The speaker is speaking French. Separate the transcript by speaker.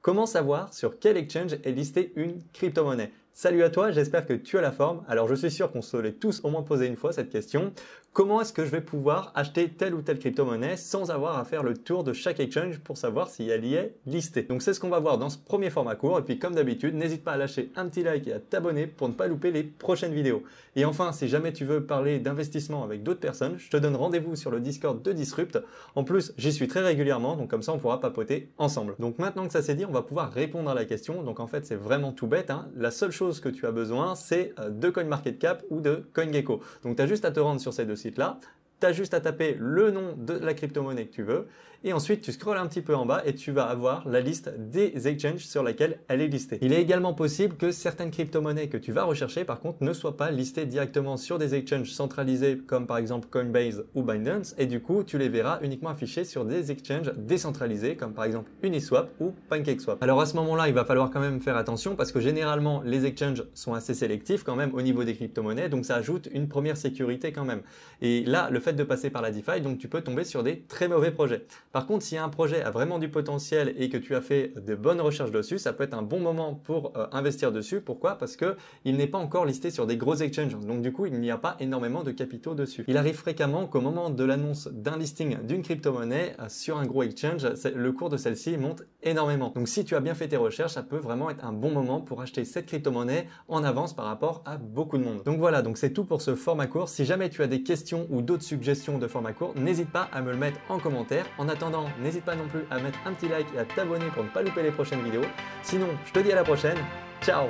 Speaker 1: Comment savoir sur quel exchange est listée une crypto-monnaie? Salut à toi, j'espère que tu as la forme. Alors je suis sûr qu'on se l'est tous au moins posé une fois cette question. Comment est-ce que je vais pouvoir acheter telle ou telle crypto-monnaie sans avoir à faire le tour de chaque exchange pour savoir si elle y est listée? Donc c'est ce qu'on va voir dans ce premier format court. Et puis comme d'habitude, n'hésite pas à lâcher un petit like et à t'abonner pour ne pas louper les prochaines vidéos. Et enfin, si jamais tu veux parler d'investissement avec d'autres personnes, je te donne rendez-vous sur le Discord de Disrupt. En plus, j'y suis très régulièrement, donc comme ça on pourra papoter ensemble. Donc maintenant que ça c'est dit, on va pouvoir répondre à la question. Donc en fait, c'est vraiment tout bête, hein. La seule chose que tu as besoin, c'est de CoinMarketCap ou de CoinGecko. Donc tu as juste à te rendre sur ces deux sites-là. Tu as juste à taper le nom de la crypto-monnaie que tu veux et ensuite tu scrolles un petit peu en bas et tu vas avoir la liste des exchanges sur laquelle elle est listée. Il est également possible que certaines crypto-monnaies que tu vas rechercher par contre ne soient pas listées directement sur des exchanges centralisés comme par exemple Coinbase ou Binance et du coup tu les verras uniquement affichés sur des exchanges décentralisés comme par exemple Uniswap ou PancakeSwap. Alors à ce moment-là, il va falloir quand même faire attention parce que généralement les exchanges sont assez sélectifs quand même au niveau des crypto-monnaies, donc ça ajoute une première sécurité quand même. Et là, le fait de passer par la DeFi, donc tu peux tomber sur des très mauvais projets. Par contre, si un projet a vraiment du potentiel et que tu as fait de bonnes recherches dessus, ça peut être un bon moment pour investir dessus. Pourquoi? Parce que il n'est pas encore listé sur des gros exchanges. Donc du coup, il n'y a pas énormément de capitaux dessus. Il arrive fréquemment qu'au moment de l'annonce d'un listing d'une crypto-monnaie sur un gros exchange, le cours de celle-ci monte énormément. Donc si tu as bien fait tes recherches, ça peut vraiment être un bon moment pour acheter cette crypto-monnaie en avance par rapport à beaucoup de monde. Donc voilà, donc c'est tout pour ce format court. Si jamais tu as des questions ou d'autres suggestions de format court, n'hésite pas à me le mettre en commentaire. En attendant, n'hésite pas non plus à mettre un petit like et à t'abonner pour ne pas louper les prochaines vidéos. Sinon, je te dis à la prochaine. Ciao!